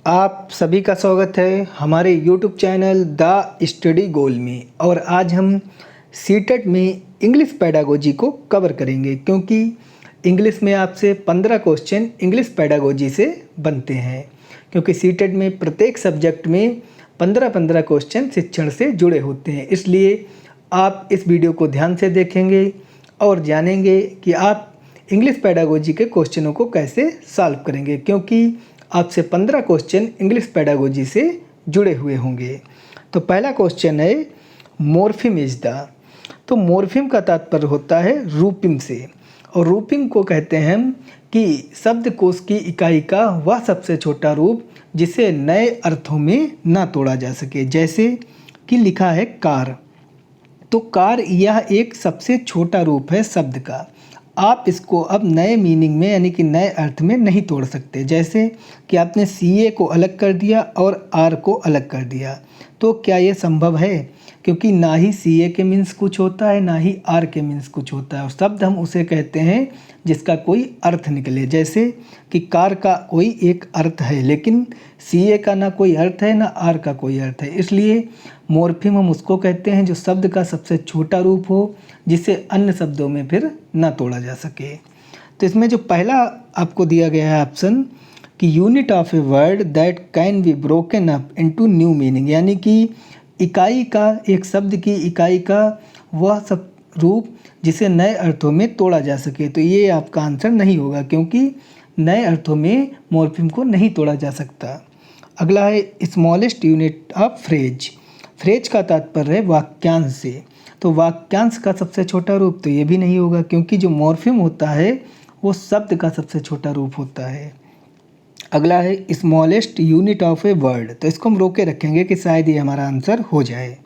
आप सभी का स्वागत है हमारे YouTube चैनल द स्टडी गोल में। और आज हम सीटेट में इंग्लिश पेडागोजी को कवर करेंगे, क्योंकि इंग्लिश में आपसे 15 क्वेश्चन इंग्लिश पेडागोजी से बनते हैं। क्योंकि सीटेट में प्रत्येक सब्जेक्ट में 15-15 क्वेश्चन शिक्षण से जुड़े होते हैं, इसलिए आप इस वीडियो को ध्यान से देखेंगे और जानेंगे कि आप इंग्लिश पेडागोजी के क्वेश्चनों को कैसे सॉल्व करेंगे, क्योंकि आपसे 15 क्वेश्चन इंग्लिश पेडागोजी से जुड़े हुए होंगे। तो पहला क्वेश्चन है मॉर्फिम इज द। तो मॉर्फिम का तात्पर्य होता है रूपिम से, और रूपिम को कहते हैं कि शब्दकोश की इकाई का वह सबसे छोटा रूप जिसे नए अर्थों में ना तोड़ा जा सके। जैसे कि लिखा है कार, तो कार यह एक सबसे छोटा रूप है शब्द का। आप इसको अब नए मीनिंग में यानी कि नए अर्थ में नहीं तोड़ सकते। जैसे कि आपने CA को अलग कर दिया और R को अलग कर दिया, तो क्या ये संभव है? क्योंकि ना ही CA के मीन्स कुछ होता है, ना ही R के मीन्स कुछ होता है, और शब्द हम उसे कहते हैं जिसका कोई अर्थ निकले। जैसे कि कार का कोई एक अर्थ है, लेकिन CA का ना कोई अर्थ है ना R का कोई अर्थ है, इसलिए मॉर्फिम हम उसको कहते हैं जो शब्द का सबसे छोटा रूप हो, जिसे अन्य शब्दों में फिर ना तोड़ा जा सके। तो इसमें जो पहला आपको दिया गया है ऑप्शन कि unit of a word that can be broken up into new meaning, यानी कि इकाई का, एक शब्द की इकाई का वह सब रूप जिसे नए अर्थों में तोड़ा जा सके। तो ये आपका आंसर नहीं होगा, क्योंकि नए अर्थों में मॉर्फिम को नहीं तोड़ा जा सकता। अगला है smallest unit of phrase. Phrase का तात्पर्य है वाक्यांश से, तो वाक्यांश का सबसे छोटा रूप तो ये भी नहीं होगा, क्योंकि जो मॉर्फिम होता है वो शब्द का सबसे छोटा रूप होता है। अगला है smallest unit of a word, तो इसको हम रोके रखेंगे कि शायद ये हमारा आंसर हो जाए।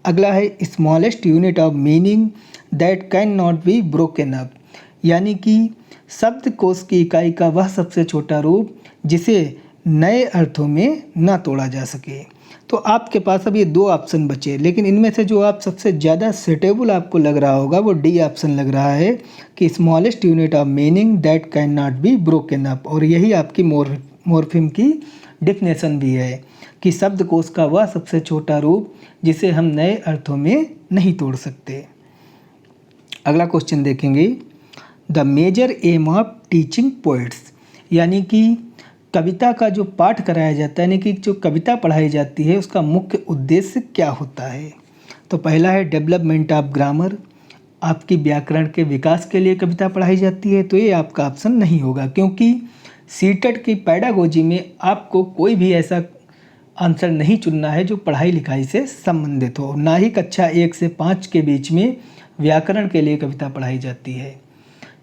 अगला है smallest unit of meaning that can not be broken up, यानी कि शब्दकोश की इकाई का वह सबसे छोटा रूप जिसे नए अर्थों में ना तोड़ा जा सके। तो आपके पास अब ये 2 ऑप्शन बचे, लेकिन इनमें से जो आप सबसे ज़्यादा सुटेबल आपको लग रहा होगा वो D ऑप्शन लग रहा है कि smallest unit of meaning that can not be broken up. और यही आपकी मॉर्फिम की डिफिनेशन भी है कि शब्दकोश का वह सबसे छोटा रूप जिसे हम नए अर्थों में नहीं तोड़ सकते। अगला क्वेश्चन देखेंगे, the major aim of teaching poets, यानी कि कविता का जो पाठ कराया जाता है, यानी कि जो कविता पढ़ाई जाती है उसका मुख्य उद्देश्य क्या होता है? तो पहला है डेवलपमेंट ऑफ ग्रामर, आपकी व्याकरण के विकास के लिए कविता पढ़ाई जाती है, तो ये आपका ऑप्शन नहीं होगा, क्योंकि सीटेट की पेडागोजी में आपको कोई भी ऐसा आंसर नहीं चुनना है जो पढ़ाई लिखाई से संबंधित हो। ना ही कक्षा 1 से 5 के बीच में व्याकरण के लिए कविता पढ़ाई जाती है,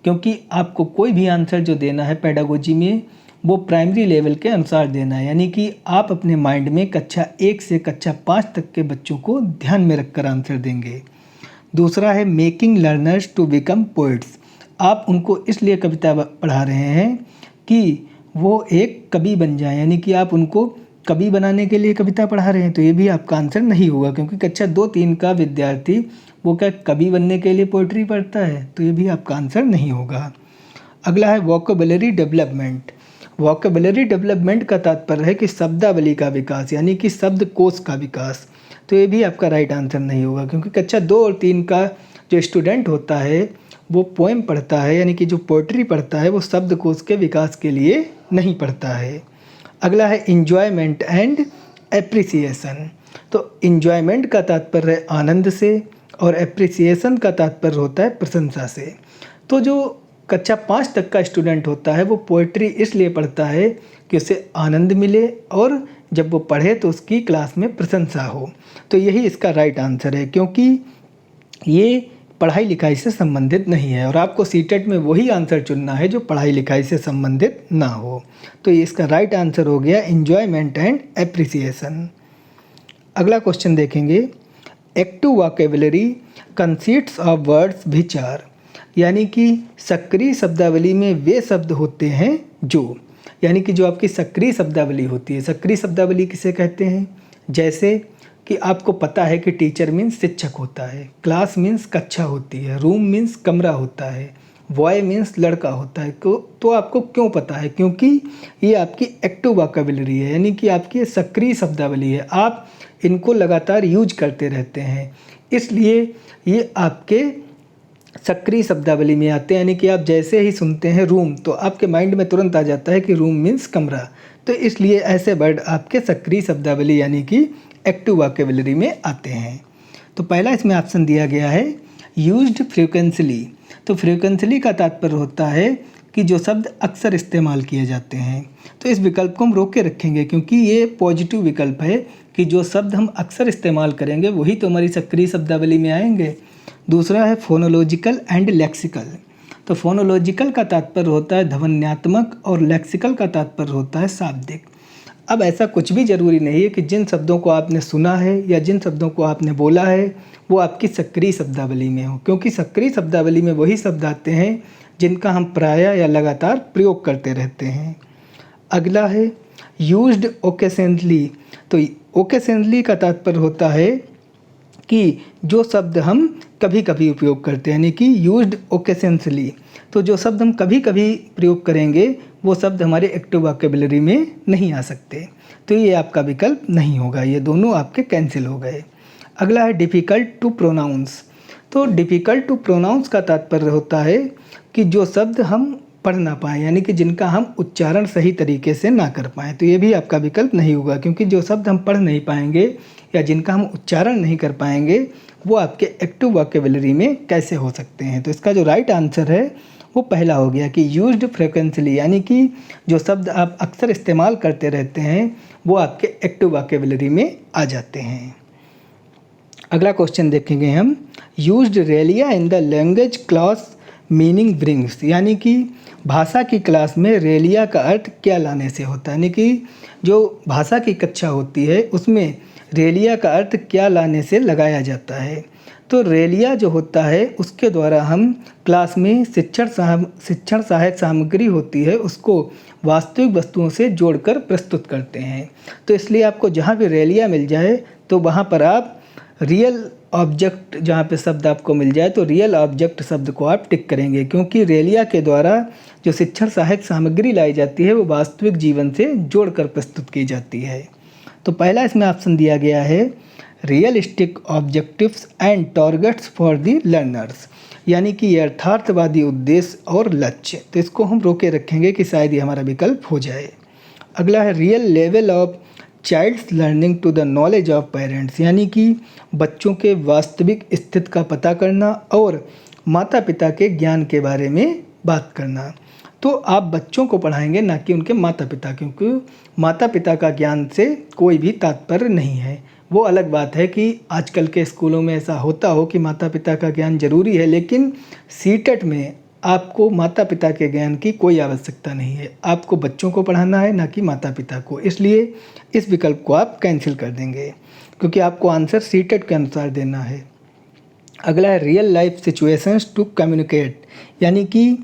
क्योंकि आपको कोई भी आंसर जो देना है पेडागोजी में वो प्राइमरी लेवल के अनुसार देना है, यानी कि आप अपने माइंड में कक्षा 1 से कक्षा 5 तक के बच्चों को ध्यान में रखकर आंसर देंगे। दूसरा है making learners to become poets, आप उनको इसलिए कविता पढ़ा रहे हैं कि वो एक कवि बन जाए, यानी कि आप उनको कवि बनाने के लिए कविता पढ़ा रहे हैं, तो ये भी आपका आंसर नहीं होगा, क्योंकि कक्षा 2-3 का विद्यार्थी वो क्या कवि बनने के लिए पोइट्री पढ़ता है, तो ये भी आपका आंसर नहीं होगा। अगला है वोकेबुलरी डेवलपमेंट। वोकेबुलरी डेवलपमेंट का तात्पर्य है कि शब्दावली का विकास, यानी कि शब्दकोश का विकास, तो ये भी आपका राइट आंसर नहीं होगा, क्योंकि कक्षा 2 और 3 का जो स्टूडेंट होता है वो पोएम पढ़ता है, यानी कि जो पोइट्री पढ़ता है वो शब्दकोश के विकास के लिए नहीं पढ़ता है। अगला है इंजॉयमेंट एंड एप्रिसिएशन। तो इंजॉयमेंट का तात्पर्य है आनंद से, और एप्रिसिएशन का तात्पर्य होता है प्रशंसा से। तो जो कक्षा 5 तक का स्टूडेंट होता है वो पोइट्री इसलिए पढ़ता है कि उसे आनंद मिले, और जब वो पढ़े तो उसकी क्लास में प्रशंसा हो। तो यही इसका राइट आंसर है, क्योंकि ये पढ़ाई लिखाई से संबंधित नहीं है, और आपको सीटेट में वही आंसर चुनना है जो पढ़ाई लिखाई से संबंधित ना हो। तो ये इसका राइट आंसर हो गया इंजॉयमेंट एंड एप्रिसिएशन। अगला क्वेश्चन देखेंगे, active vocabulary consists of words which are, यानी कि सक्रिय शब्दावली में वे शब्द होते हैं जो, यानी कि जो आपकी सक्रिय शब्दावली होती है। सक्रिय शब्दावली किसे कहते हैं? जैसे कि आपको पता है कि टीचर मीन्स शिक्षक होता है, क्लास मीन्स कक्षा होती है, रूम मीन्स कमरा होता है, बॉय मीन्स लड़का होता है। तो आपको क्यों पता है? क्योंकि ये आपकी एक्टिव वोकैबुलरी है, यानी कि आपकी ये सक्रिय शब्दावली है। आप इनको लगातार यूज करते रहते हैं, इसलिए ये आपके सक्रिय शब्दावली में आते हैं। यानी कि आप जैसे ही सुनते हैं रूम, तो आपके माइंड में तुरंत आ जाता है कि रूम मीन्स कमरा। तो इसलिए ऐसे वर्ड आपके सक्रिय शब्दावली यानी कि एक्टिव वोकैबुलरी में आते हैं। तो पहला इसमें ऑप्शन दिया गया है यूज्ड फ्रीक्वेंटली। तो फ्रीक्वेंटली का तात्पर्य होता है कि जो शब्द अक्सर इस्तेमाल किए जाते हैं। तो इस विकल्प को हम रोक के रखेंगे क्योंकि ये पॉजिटिव विकल्प है कि जो शब्द हम अक्सर इस्तेमाल करेंगे वही तो हमारी सक्रिय शब्दावली में आएंगे। दूसरा है फोनोलॉजिकल एंड लेक्सिकल। तो फोनोलॉजिकल का तात्पर्य होता है ध्वन्यात्मक और लेक्सिकल का तात्पर्य होता है शाब्दिक। अब ऐसा कुछ भी ज़रूरी नहीं है कि जिन शब्दों को आपने सुना है या जिन शब्दों को आपने बोला है वो आपकी सक्रिय शब्दावली में हो, क्योंकि सक्रिय शब्दावली में वही शब्द आते हैं जिनका हम प्रायः या लगातार प्रयोग करते रहते हैं। अगला है यूज्ड ओकेशनली। तो ओकेशनली का तात्पर्य होता है कि जो शब्द हम कभी कभी उपयोग करते हैं, यानी कि यूज्ड ओकेशनली। तो जो शब्द हम कभी कभी प्रयोग करेंगे वो शब्द हमारे एक्टिव वोकैबुलरी में नहीं आ सकते। तो ये आपका विकल्प नहीं होगा, ये दोनों आपके कैंसिल हो गए। अगला है डिफ़िकल्ट टू प्रोनाउंस। तो डिफ़िकल्ट टू प्रोनाउंस का तात्पर्य होता है कि जो शब्द हम पढ़ ना पाएँ, यानी कि जिनका हम उच्चारण सही तरीके से ना कर पाएँ। तो ये भी आपका विकल्प नहीं होगा, क्योंकि जो शब्द हम पढ़ नहीं पाएंगे या जिनका हम उच्चारण नहीं कर पाएंगे वो आपके एक्टिव वोकैबुलरी में कैसे हो सकते हैं। तो इसका जो राइट आंसर है वो पहला हो गया कि यूज्ड फ्रीक्वेंटली, यानी कि जो शब्द आप अक्सर इस्तेमाल करते रहते हैं वो आपके एक्टिव वोकैबुलरी में आ जाते हैं। अगला क्वेश्चन देखेंगे हम, used Relia in the language class meaning brings. यानी कि भाषा की क्लास में रेलिया का अर्थ क्या लाने से होता है, यानी कि जो भाषा की कक्षा होती है उसमें रेलिया का अर्थ क्या लाने से लगाया जाता है। तो रेलिया जो होता है उसके द्वारा हम क्लास में शिक्षण सहायक सामग्री होती है उसको वास्तविक वस्तुओं से जोड़कर प्रस्तुत करते हैं। तो इसलिए आपको जहाँ भी रेलिया मिल जाए तो वहाँ पर आप रियल ऑब्जेक्ट, जहाँ पे शब्द आपको मिल जाए तो रियल ऑब्जेक्ट शब्द को आप टिक करेंगे, क्योंकि रेलिया के द्वारा जो शिक्षण सहायक सामग्री लाई जाती है वो वास्तविक जीवन से जोड़कर प्रस्तुत की जाती है। तो पहला इसमें ऑप्शन दिया गया है realistic objectives and targets for the learners, यानी कि यथार्थवादी उद्देश्य और लक्ष्य। तो इसको हम रोके रखेंगे कि शायद ये हमारा विकल्प हो जाए। अगला है real level of child's learning to the knowledge of parents, यानी कि बच्चों के वास्तविक स्थिति का पता करना और माता पिता के ज्ञान के बारे में बात करना। तो आप बच्चों को पढ़ाएंगे ना कि उनके माता पिता, क्योंकि माता पिता का ज्ञान से कोई भी तात्पर्य नहीं है। वो अलग बात है कि आजकल के स्कूलों में ऐसा होता हो कि माता पिता का ज्ञान जरूरी है, लेकिन सीटेट में आपको माता पिता के ज्ञान की कोई आवश्यकता नहीं है। आपको बच्चों को पढ़ाना है ना कि माता पिता को, इसलिए इस विकल्प को आप कैंसिल कर देंगे क्योंकि आपको आंसर सीटेट के अनुसार देना है। अगला है real life situations to communicate, यानी कि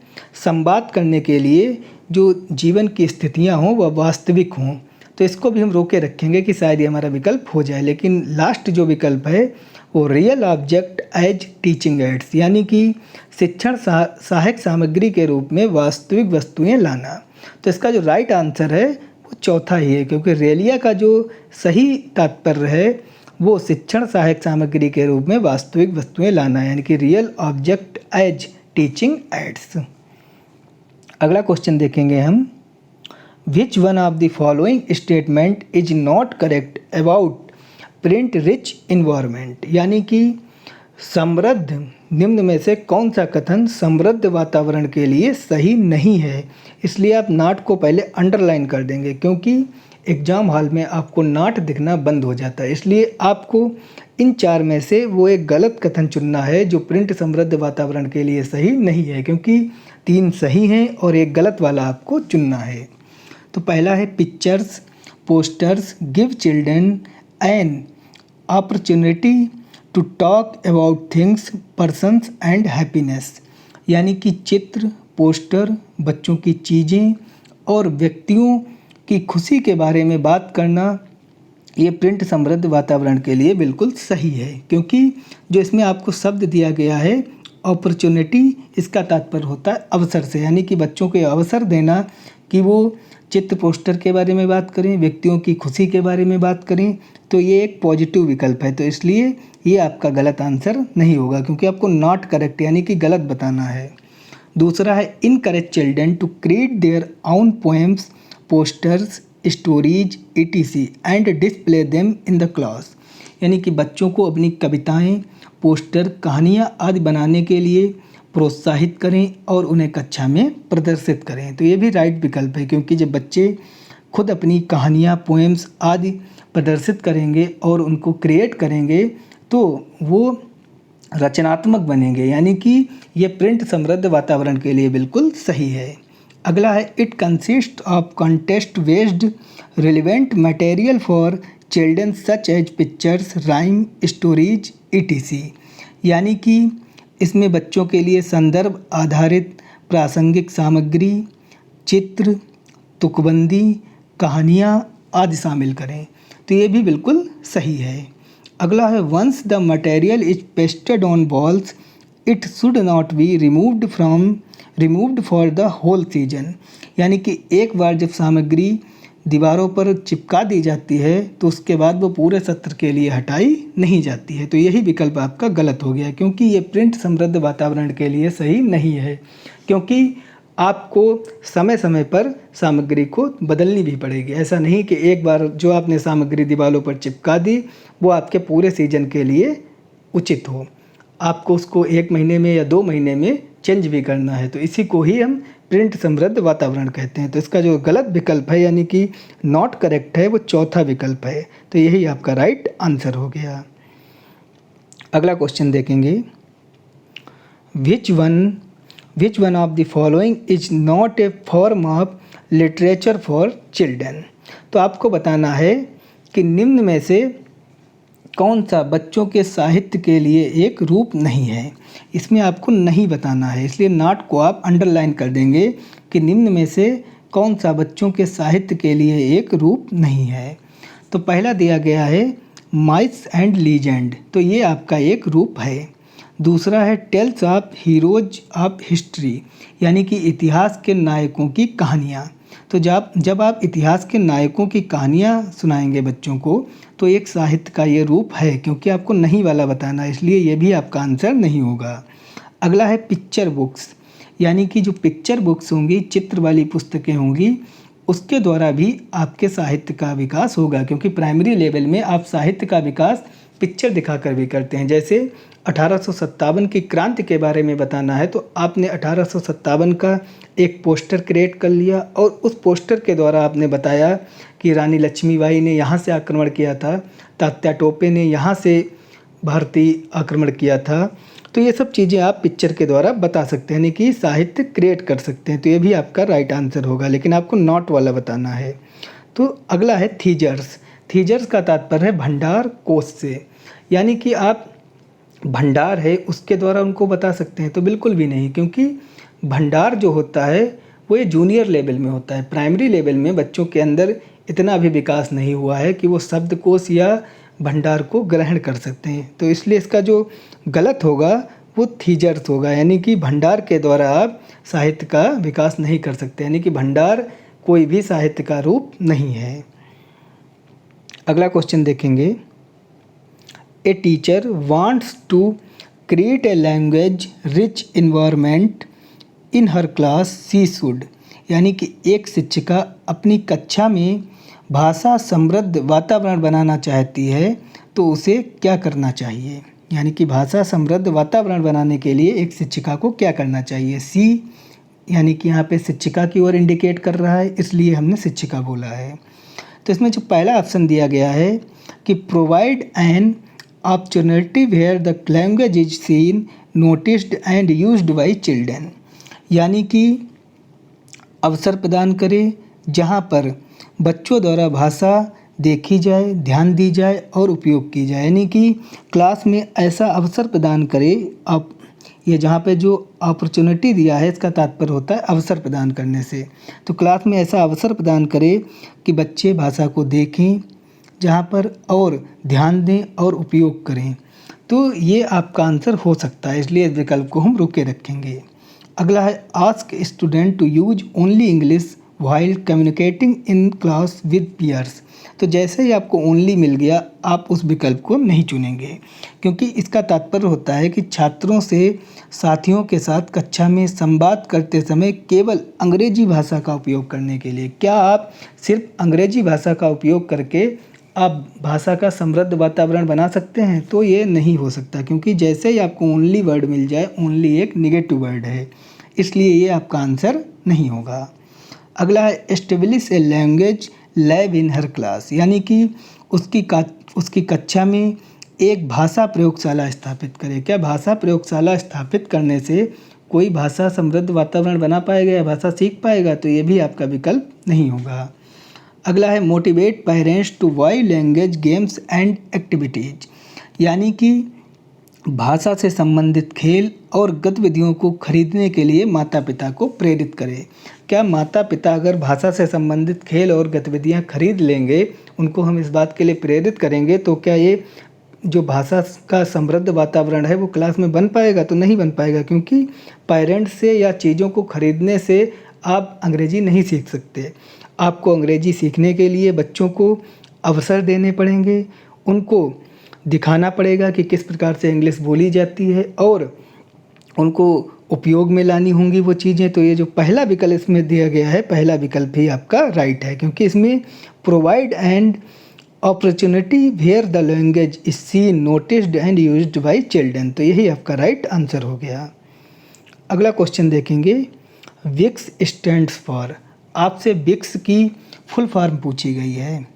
संवाद करने के लिए जो जीवन की स्थितियां हों वह वास्तविक हों। तो इसको भी हम रोके रखेंगे कि शायद ये हमारा विकल्प हो जाए, लेकिन लास्ट जो विकल्प है वो real object as teaching aids, यानी कि शिक्षण सहायक सामग्री के रूप में वास्तविक वस्तुएं लाना। तो इसका जो राइट आंसर है वो चौथा ही है, क्योंकि रेलिया का जो सही तात्पर्य है वो शिक्षण सहायक सामग्री के रूप में वास्तविक वस्तुएं लाना है, यानी कि real object as teaching aids. अगला क्वेश्चन देखेंगे हम, which one of the following statement is not correct about print rich environment, यानी कि समृद्ध निम्न में से कौन सा कथन समृद्ध वातावरण के लिए सही नहीं है। इसलिए आप नाट को पहले अंडरलाइन कर देंगे, क्योंकि एग्ज़ाम हॉल में आपको नाट दिखना बंद हो जाता है। इसलिए आपको इन चार में से वो एक गलत कथन चुनना है जो प्रिंट समृद्ध वातावरण के लिए सही नहीं है, क्योंकि 3 सही हैं और एक गलत वाला आपको चुनना है। तो पहला है pictures posters give children an opportunity to talk about things persons and happiness, यानी कि चित्र पोस्टर बच्चों की चीज़ें और व्यक्तियों की खुशी के बारे में बात करना ये प्रिंट समृद्ध वातावरण के लिए बिल्कुल सही है, क्योंकि जो इसमें आपको शब्द दिया गया है अपॉर्चुनिटी इसका तात्पर्य होता है अवसर से, यानी कि बच्चों को अवसर देना कि वो चित्र पोस्टर के बारे में बात करें, व्यक्तियों की खुशी के बारे में बात करें, तो ये एक पॉजिटिव विकल्प है। तो इसलिए ये आपका गलत आंसर नहीं होगा, क्योंकि आपको नॉट करेक्ट यानी कि गलत बताना है। दूसरा है encourage children to create their own poems, posters, stories etc and display them in the class, यानी कि बच्चों को अपनी कविताएं, पोस्टर, कहानियाँ आदि बनाने के लिए प्रोत्साहित करें और उन्हें कक्षा में प्रदर्शित करें। तो ये भी राइट विकल्प है, क्योंकि जब बच्चे खुद अपनी कहानियाँ, पोएम्स आदि प्रदर्शित करेंगे और उनको क्रिएट करेंगे तो वो रचनात्मक बनेंगे, यानी कि ये प्रिंट समृद्ध वातावरण के लिए बिल्कुल सही है। अगला है it consist of contest based relevant material for children such as pictures, rhyme, stories etc, यानी कि इसमें बच्चों के लिए संदर्भ आधारित प्रासंगिक सामग्री, चित्र, तुकबंदी, कहानियाँ आदि शामिल करें। तो ये भी बिल्कुल सही है। अगला है once the material is pasted on walls it should not be removed for the whole season, यानी कि एक बार जब सामग्री दीवारों पर चिपका दी जाती है तो उसके बाद वो पूरे सत्र के लिए हटाई नहीं जाती है। तो यही विकल्प आपका गलत हो गया, क्योंकि ये प्रिंट समृद्ध वातावरण के लिए सही नहीं है, क्योंकि आपको समय समय पर सामग्री को बदलनी भी पड़ेगी। ऐसा नहीं कि एक बार जो आपने सामग्री दीवारों पर चिपका दी वो आपके पूरे सीजन के लिए उचित हो, आपको उसको 1 महीने में या 2 महीने में चेंज भी करना है। तो इसी को ही हम प्रिंट समृद्ध वातावरण कहते हैं। तो इसका जो गलत विकल्प है यानी कि नॉट करेक्ट है वो चौथा विकल्प है। तो यही आपका राइट आंसर हो गया। अगला क्वेश्चन देखेंगे, विच one of the following is not a form of literature for children. तो आपको बताना है कि निम्न में से कौन सा बच्चों के साहित्य के लिए एक रूप नहीं है। इसमें आपको नहीं बताना है, इसलिए नॉट को आप अंडरलाइन कर देंगे कि निम्न में से कौन सा बच्चों के साहित्य के लिए एक रूप नहीं है। तो पहला दिया गया है माइथ्स एंड लीजेंड, तो ये आपका एक रूप है। दूसरा है tales of heroes of history, यानी कि इतिहास के नायकों की कहानियाँ। तो जब आप इतिहास के नायकों की कहानियाँ सुनाएंगे बच्चों को तो एक साहित्य का ये रूप है, क्योंकि आपको नहीं वाला बताना है, इसलिए ये भी आपका आंसर नहीं होगा। अगला है पिक्चर बुक्स, यानी कि जो पिक्चर बुक्स होंगी, चित्र वाली पुस्तकें होंगी, उसके द्वारा भी आपके साहित्य का विकास होगा, क्योंकि प्राइमरी लेवल में आप साहित्य का विकास पिक्चर दिखाकर भी करते हैं। जैसे 1857 की क्रांति के बारे में बताना है तो आपने 1857 का एक पोस्टर क्रिएट कर लिया और उस पोस्टर के द्वारा आपने बताया कि रानी लक्ष्मीबाई ने यहाँ से आक्रमण किया था, तात्या टोपे ने यहाँ से भारतीय आक्रमण किया था। तो ये सब चीज़ें आप पिक्चर के द्वारा बता सकते हैं, यानी कि साहित्य क्रिएट कर सकते हैं। तो ये भी आपका राइट आंसर होगा, लेकिन आपको नॉट वाला बताना है। तो अगला है थीजर्स। थीजर्स का तात्पर्य है भंडार कोश से, यानी कि आप भंडार है उसके द्वारा उनको बता सकते हैं। तो बिल्कुल भी नहीं, क्योंकि भंडार जो होता है वो ये जूनियर लेवल में होता है। प्राइमरी लेवल में बच्चों के अंदर इतना भी विकास नहीं हुआ है कि वो शब्दकोश या भंडार को ग्रहण कर सकते हैं। तो इसलिए इसका जो गलत होगा वो थीजर्स होगा, यानी कि भंडार के द्वारा आप साहित्य का विकास नहीं कर सकते, यानी कि भंडार कोई भी साहित्य का रूप नहीं है। अगला क्वेश्चन देखेंगे, ए teacher wants to create a language rich environment in her class she should, यानी कि एक शिक्षिका अपनी कक्षा में भाषा समृद्ध वातावरण बनाना चाहती है तो उसे क्या करना चाहिए। यानी कि भाषा समृद्ध वातावरण बनाने के लिए एक शिक्षिका को क्या करना चाहिए। सी यानी कि यहाँ पे शिक्षिका की ओर इंडिकेट कर रहा है, इसलिए हमने शिक्षिका बोला है। तो इसमें जो पहला ऑप्शन दिया गया है कि provide an opportunity where the language is seen, noticed and used by children, यानी कि अवसर प्रदान करें जहाँ पर बच्चों द्वारा भाषा देखी जाए, ध्यान दी जाए और उपयोग की जाए, यानी कि क्लास में ऐसा अवसर प्रदान करें। आप ये जहाँ पे जो अपॉर्चुनिटी दिया है इसका तात्पर्य होता है अवसर प्रदान करने से। तो क्लास में ऐसा अवसर प्रदान करें कि बच्चे भाषा को देखें जहाँ पर और ध्यान दें और उपयोग करें। तो ये आपका आंसर हो सकता है, इसलिए इस विकल्प को हम रोके रखेंगे। अगला है ask student to use only English while communicating in class with peers. तो जैसे ही आपको ओनली मिल गया, आप उस विकल्प को नहीं चुनेंगे, क्योंकि इसका तात्पर्य होता है कि छात्रों से साथियों के साथ कक्षा में संवाद करते समय केवल अंग्रेजी भाषा का उपयोग करने के लिए। क्या आप सिर्फ अंग्रेजी भाषा का उपयोग करके आप भाषा का समृद्ध वातावरण बना सकते हैं? तो ये नहीं हो सकता, क्योंकि जैसे ही आपको ओनली वर्ड मिल जाए, ओनली एक निगेटिव वर्ड है, इसलिए ये आपका आंसर नहीं होगा। अगला है establish a language lab in her class, यानी कि उसकी कक्षा में एक भाषा प्रयोगशाला स्थापित करें। क्या भाषा प्रयोगशाला स्थापित करने से कोई भाषा समृद्ध वातावरण बना पाएगा या भाषा सीख पाएगा? तो ये भी आपका विकल्प नहीं होगा। अगला है motivate parents to buy language games and activities, यानी कि भाषा से संबंधित खेल और गतिविधियों को खरीदने के लिए माता पिता को प्रेरित करें। क्या माता पिता अगर भाषा से संबंधित खेल और गतिविधियां खरीद लेंगे, उनको हम इस बात के लिए प्रेरित करेंगे, तो क्या ये जो भाषा का समृद्ध वातावरण है वो क्लास में बन पाएगा? तो नहीं बन पाएगा, क्योंकि पेरेंट्स से या चीज़ों को खरीदने से आप अंग्रेजी नहीं सीख सकते। आपको अंग्रेजी सीखने के लिए बच्चों को अवसर देने पड़ेंगे, उनको दिखाना पड़ेगा कि किस प्रकार से इंग्लिश बोली जाती है और उनको उपयोग में लानी होंगी वो चीज़ें। तो ये जो पहला विकल्प इसमें दिया गया है, पहला विकल्प ही आपका राइट है, क्योंकि इसमें provide and opportunity where the language is seen noticed and used by children. तो यही आपका राइट आंसर हो गया। अगला क्वेश्चन देखेंगे, विक्स स्टैंड्स फॉर। आपसे विक्स की फुल फॉर्म पूछी गई है।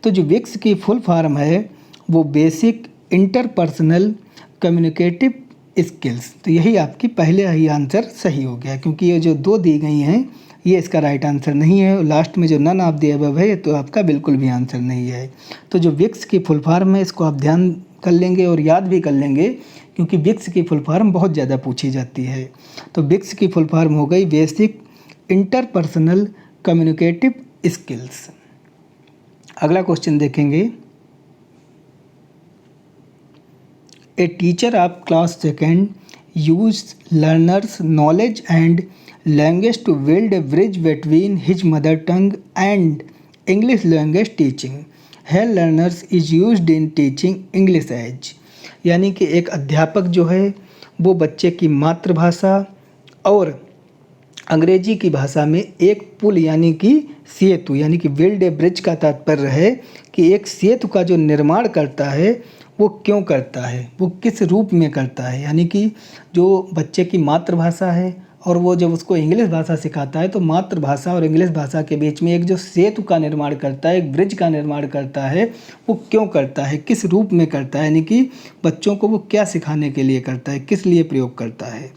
तो जो विक्स की फुल फॉर्म है वो बेसिक इंटरपर्सनल कम्युनिकेटिव स्किल्स। तो यही आपकी पहले ही आंसर सही हो गया, क्योंकि ये जो दो दी गई हैं ये इसका राइट आंसर नहीं है। लास्ट में जो नन ऑफ द अबव है तो आपका बिल्कुल भी आंसर नहीं है। तो जो विक्स की फुल फॉर्म है इसको आप ध्यान कर लेंगे और याद भी कर लेंगे, क्योंकि विक्स की फुल फॉर्म बहुत ज़्यादा पूछी जाती है। तो विक्स की फुल फॉर्म हो गई बेसिक इंटरपर्सनल कम्युनिकेटिव स्किल्स। अगला क्वेश्चन देखेंगे, ए teacher of class second use learners knowledge and language to build a bridge between his mother tongue and English language teaching. है learners is used in teaching English as, यानी कि एक अध्यापक जो है वो बच्चे की मातृभाषा और अंग्रेजी की भाषा में एक पुल यानी कि सेतु, यानी कि बिल्ड ए ब्रिज का तात्पर्य है कि एक सेतु का जो निर्माण करता है वो क्यों करता है, वो किस रूप में करता है। यानी कि जो बच्चे की मातृभाषा है और वो जब उसको इंग्लिश भाषा सिखाता है तो मातृभाषा और इंग्लिश भाषा के बीच में एक जो सेतु का निर्माण करता है, एक ब्रिज का निर्माण करता है, वो क्यों करता है, किस रूप में करता है, यानी कि बच्चों को वो क्या सिखाने के लिए करता है, किस लिए प्रयोग करता है।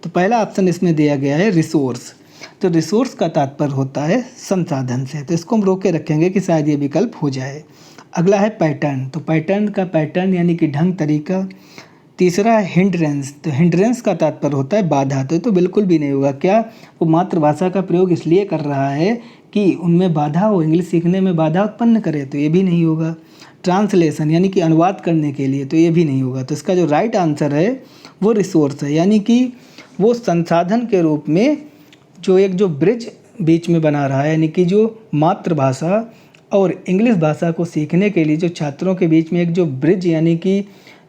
तो पहला ऑप्शन इसमें दिया गया है रिसोर्स। तो रिसोर्स का तात्पर्य होता है संसाधन से, तो इसको हम रोक के रखेंगे कि शायद ये विकल्प हो जाए। अगला है पैटर्न। तो पैटर्न का पैटर्न यानी कि ढंग, तरीका। तीसरा है हिंड्रेंस। तो हिंड्रेंस का तात्पर्य होता है बाधा। तो बिल्कुल भी नहीं होगा। क्या वो मातृभाषा का प्रयोग इसलिए कर रहा है कि उनमें बाधा हो, इंग्लिश सीखने में बाधा उत्पन्न करे? तो ये भी नहीं होगा। ट्रांसलेशन यानी कि अनुवाद करने के लिए, तो ये भी नहीं होगा। तो इसका जो राइट आंसर है वो रिसोर्स है, यानी कि वो संसाधन के रूप में जो ब्रिज बीच में बना रहा है, यानी कि जो मातृभाषा और इंग्लिश भाषा को सीखने के लिए जो छात्रों के बीच में एक जो ब्रिज यानी कि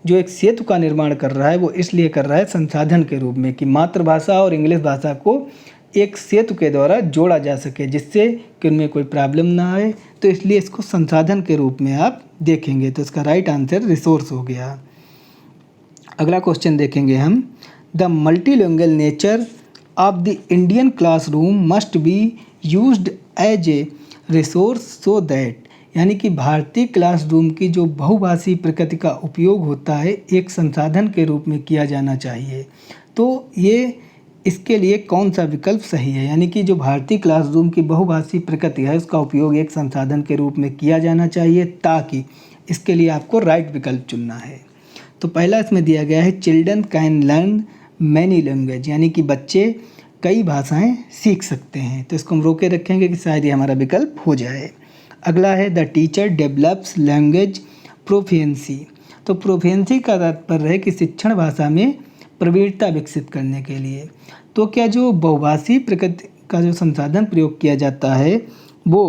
जो एक सेतु का निर्माण कर रहा है, वो इसलिए कर रहा है संसाधन के रूप में कि मातृभाषा और इंग्लिश भाषा को एक सेतु के द्वारा जोड़ा जा सके, जिससे कि उनमें कोई प्रॉब्लम ना आए। तो इसलिए इसको संसाधन के रूप में आप देखेंगे। तो इसका राइट आंसर रिसोर्स हो गया। अगला क्वेश्चन देखेंगे हम, the multilingual nature of the Indian classroom must be used as a resource so that, यानी कि भारतीय क्लासरूम की जो बहुभाषी प्रकृति का उपयोग होता है एक संसाधन के रूप में किया जाना चाहिए। तो ये इसके लिए कौन सा विकल्प सही है, यानी कि जो भारतीय क्लासरूम की बहुभाषी प्रकृति है उसका उपयोग एक संसाधन के रूप में किया जाना चाहिए, ताकि इसके लिए आपको राइट विकल्प चुनना है। तो पहला इसमें दिया गया है children can learn many language, यानी कि बच्चे कई भाषाएं सीख सकते हैं। तो इसको हम रोके रखेंगे कि शायद ये हमारा विकल्प हो जाए। अगला है the teacher develops language proficiency. तो प्रोफिशिएंसी का तात्पर्य है कि शिक्षण भाषा में प्रवीणता विकसित करने के लिए। तो क्या जो बहुभाषी प्रकृति का जो संसाधन प्रयोग किया जाता है वो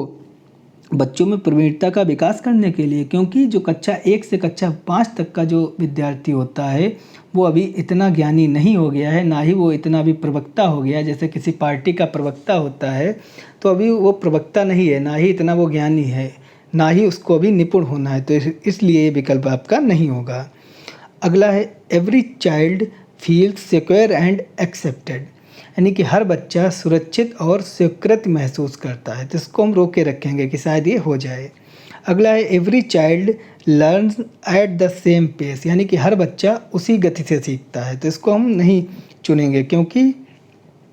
बच्चों में प्रवीणता का विकास करने के लिए, क्योंकि जो कक्षा 1 से कक्षा 5 तक का जो विद्यार्थी होता है वो अभी इतना ज्ञानी नहीं हो गया है, ना ही वो इतना अभी प्रवक्ता हो गया। जैसे किसी पार्टी का प्रवक्ता होता है तो अभी वो प्रवक्ता नहीं है, ना ही इतना वो ज्ञानी है, ना ही उसको अभी निपुण होना है। तो इसलिए ये विकल्प आपका नहीं होगा। अगला है every child feels secure and accepted, यानी कि हर बच्चा सुरक्षित और स्वीकृत महसूस करता है। तो इसको हम रोक के रखेंगे कि शायद ये हो जाए। अगला है every child learns at the same pace, यानी कि हर बच्चा उसी गति से सीखता है। तो इसको हम नहीं चुनेंगे, क्योंकि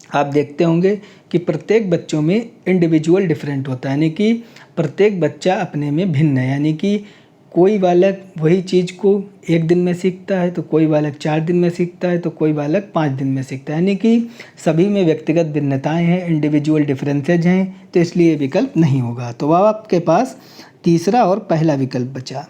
आप देखते होंगे कि प्रत्येक बच्चों में इंडिविजुअल डिफरेंट होता है, यानी कि प्रत्येक बच्चा अपने में भिन्न है। यानी कि कोई बालक वही चीज़ को 1 दिन में सीखता है, तो कोई बालक 4 दिन में सीखता है, तो कोई बालक 5 दिन में सीखता है। यानी कि सभी में व्यक्तिगत भिन्नताएं हैं, इंडिविजुअल डिफरेंसेज हैं। तो इसलिए विकल्प नहीं होगा। तो अब आपके पास तीसरा और पहला विकल्प बचा।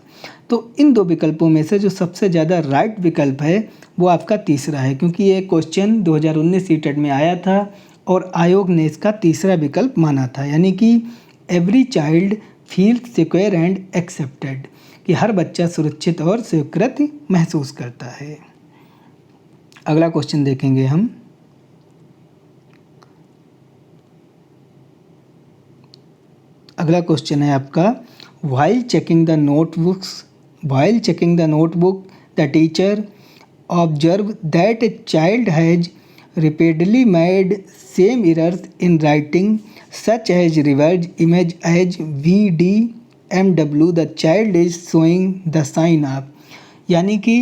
तो इन 2 विकल्पों में से जो सबसे ज़्यादा राइट विकल्प है वो आपका तीसरा है, क्योंकि ये क्वेश्चन 2019 सीटेट में आया था और आयोग ने इसका तीसरा विकल्प माना था, यानी कि every child feel secure and accepted, कि हर बच्चा सुरक्षित और स्वीकृत महसूस करता है। अगला क्वेश्चन देखेंगे हम। अगला क्वेश्चन है आपका while checking the notebook the teacher observed that a child has repeatedly made same errors in writing such as reverse image as VDMW, the child is showing the sign of, यानी कि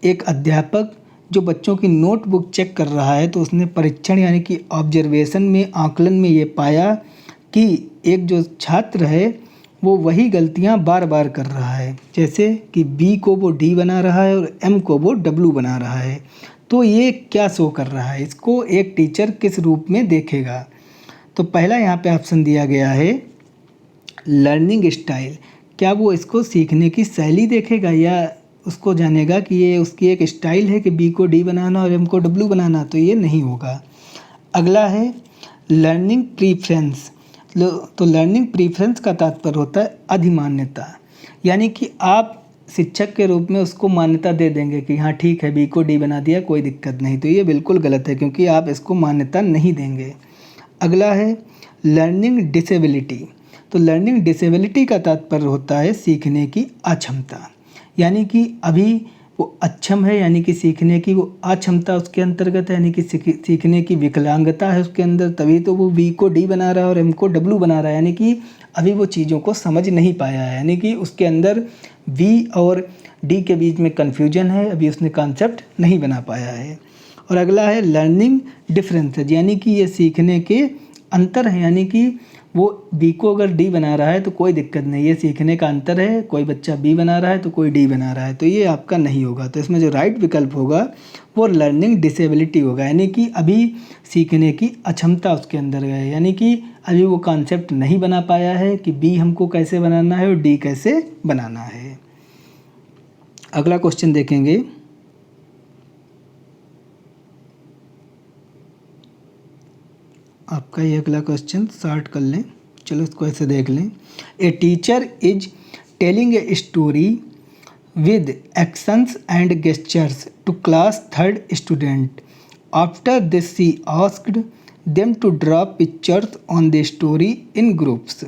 एक अध्यापक जो बच्चों की notebook check कर रहा है तो उसने परीक्षण यानी कि ऑब्जर्वेशन में आकलन में ये पाया कि एक जो छात्र है वो वही गलतियां बार बार कर रहा है, जैसे कि बी को वो डी बना रहा है और एम को वो डब्ल्यू बना रहा है। तो ये क्या शो कर रहा है, इसको एक टीचर किस रूप में देखेगा? तो पहला यहाँ पे ऑप्शन दिया गया है लर्निंग स्टाइल। क्या वो इसको सीखने की शैली देखेगा या उसको जानेगा कि ये उसकी एक स्टाइल है कि बी को डी बनाना और एम को डब्ल्यू बनाना? तो ये नहीं होगा। अगला है लर्निंग प्रीफरेंस। तो लर्निंग प्रीफरेंस का तात्पर्य होता है अधिमान्यता, यानी कि आप शिक्षक के रूप में उसको मान्यता दे देंगे कि हाँ ठीक है बी को डी बना दिया, कोई दिक्कत नहीं। तो ये बिल्कुल गलत है, क्योंकि आप इसको मान्यता नहीं देंगे। अगला है लर्निंग डिसेबिलिटी। तो लर्निंग डिसेबिलिटी का तात्पर्य होता है सीखने की अक्षमता, यानी कि अभी वो अक्षम है, यानी कि सीखने की वो अक्षमता उसके अंतर्गत है, यानी कि सीखने की विकलांगता है उसके अंदर, तभी तो वो बी को डी बना रहा है और एम को डब्ल्यू बना रहा है। यानी कि अभी वो चीज़ों को समझ नहीं पाया है, यानी कि उसके अंदर बी और डी के बीच में कन्फ्यूजन है, अभी उसने कॉन्सेप्ट नहीं बना पाया है। और अगला है लर्निंग डिफरेंसेज, यानी कि ये सीखने के अंतर है, यानी कि वो बी को अगर डी बना रहा है तो कोई दिक्कत नहीं, ये सीखने का अंतर है, कोई बच्चा बी बना रहा है तो कोई डी बना रहा है। तो ये आपका नहीं होगा। तो इसमें जो राइट विकल्प होगा वो लर्निंग डिसेबिलिटी होगा, यानी कि अभी सीखने की अक्षमता उसके अंदर है, यानी कि अभी वो कॉन्सेप्ट नहीं बना पाया है कि बी हमको कैसे बनाना है और डी कैसे बनाना है। अगला क्वेश्चन देखेंगे। आपका ये अगला क्वेश्चन शॉर्ट कर लें, चलो इसको ऐसे देख लें। A teacher is telling a story with actions and gestures to class 3rd student. After this she asked them to draw pictures on the story in groups.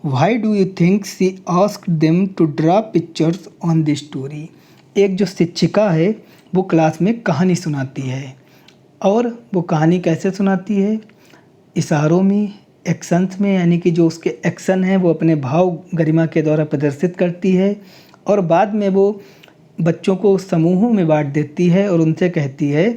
Why do you think she asked them to draw pictures on the story? एक जो शिक्षिका है वो class में कहानी सुनाती है, और वो कहानी कैसे सुनाती है? इशारों में, एक्शंस में, यानी कि जो उसके एक्शन हैं वो अपने भाव गरिमा के द्वारा प्रदर्शित करती है, और बाद में वो बच्चों को समूहों में बांट देती है और उनसे कहती है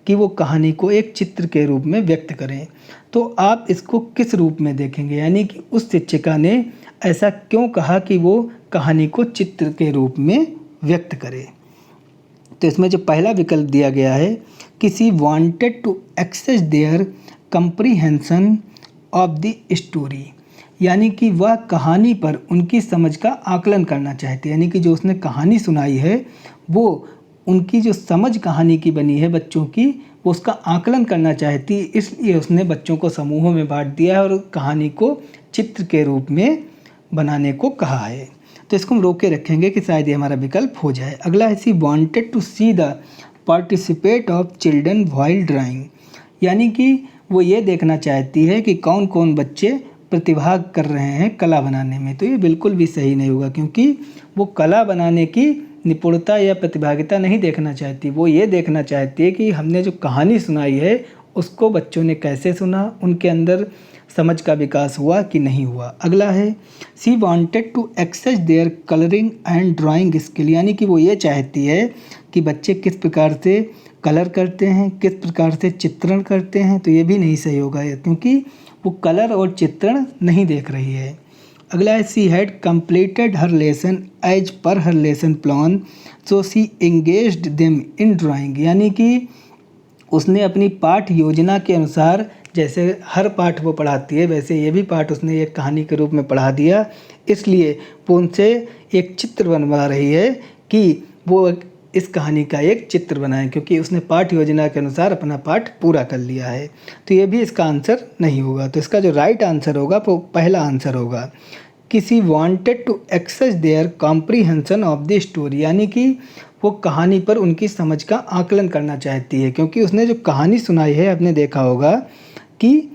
कि वो कहानी को एक चित्र के रूप में व्यक्त करें। तो आप इसको किस रूप में देखेंगे, यानी कि उस शिक्षिका ने ऐसा क्यों कहा कि वो कहानी को चित्र के रूप में व्यक्त करे? तो इसमें जो पहला विकल्प दिया गया है कि she wanted to access their comprehension of the story, यानी कि वह कहानी पर उनकी समझ का आकलन करना चाहती है। यानी कि जो उसने कहानी सुनाई है वो उनकी जो समझ कहानी की बनी है बच्चों की, वो उसका आकलन करना चाहती है, इसलिए उसने बच्चों को समूहों में बांट दिया है और कहानी को चित्र के रूप में बनाने को कहा है। तो इसको हम रोक के रखेंगे कि शायद ये हमारा विकल्प हो जाए। अगला है she wanted to see the participate of children while drawing. यानी कि वो ये देखना चाहती है कि कौन कौन बच्चे प्रतिभाग कर रहे हैं कला बनाने में। तो ये बिल्कुल भी सही नहीं होगा, क्योंकि वो कला बनाने की निपुणता या प्रतिभागिता नहीं देखना चाहती। वो ये देखना चाहती है कि हमने जो कहानी सुनाई है उसको बच्चों ने कैसे सुना, उनके अंदर समझ का विकास हुआ कि नहीं हुआ। अगला है she wanted to access their colouring and drawing skill. यानी कि वो ये चाहती है कि बच्चे किस प्रकार से कलर करते हैं, किस प्रकार से चित्रण करते हैं। तो ये भी नहीं सही होगा, क्योंकि वो कलर और चित्रण नहीं देख रही है। अगला है she had completed her lesson as per her lesson plan so she engaged them in drawing. यानी कि उसने अपनी पाठ योजना के अनुसार, जैसे हर पाठ वो पढ़ाती है वैसे ये भी पाठ उसने एक कहानी के रूप में पढ़ा दिया, इसलिए वो उनसे एक चित्र बनवा रही है कि वो इस कहानी का एक चित्र बनाए, क्योंकि उसने पाठ योजना के अनुसार अपना पाठ पूरा कर लिया है। तो ये भी इसका आंसर नहीं होगा। तो इसका जो राइट आंसर होगा वो पहला आंसर होगा, किसी wanted to access their comprehension of the story. यानी कि वो कहानी पर उनकी समझ का आकलन करना चाहती है, क्योंकि उसने जो कहानी सुनाई है आपने देखा होगा कि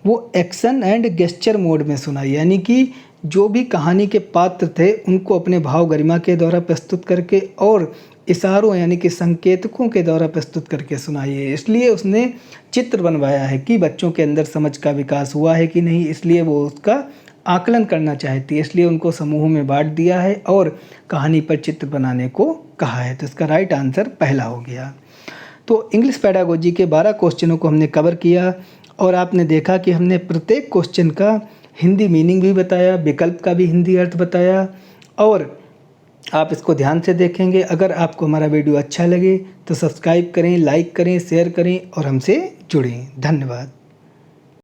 वो एक्शन एंड गेस्चर मोड में सुनाई। यानी कि जो भी कहानी के पात्र थे उनको अपने भाव गरिमा के द्वारा प्रस्तुत करके और इशारों यानी कि संकेतकों के द्वारा प्रस्तुत करके सुनाई है। इसलिए उसने चित्र बनवाया है कि बच्चों के अंदर समझ का विकास हुआ है कि नहीं, इसलिए वो उसका आकलन करना चाहती है, इसलिए उनको समूहों में बांट दिया है और कहानी पर चित्र बनाने को कहा है। तो इसका राइट आंसर पहला हो गया। तो इंग्लिश पेडागोजी के 12 क्वेश्चनों को हमने कवर किया और आपने देखा कि हमने प्रत्येक क्वेश्चन का हिंदी मीनिंग भी बताया, विकल्प का भी हिंदी अर्थ बताया, और आप इसको ध्यान से देखेंगे। अगर आपको हमारा वीडियो अच्छा लगे तो सब्सक्राइब करें, लाइक करें, शेयर करें और हमसे जुड़ें। धन्यवाद।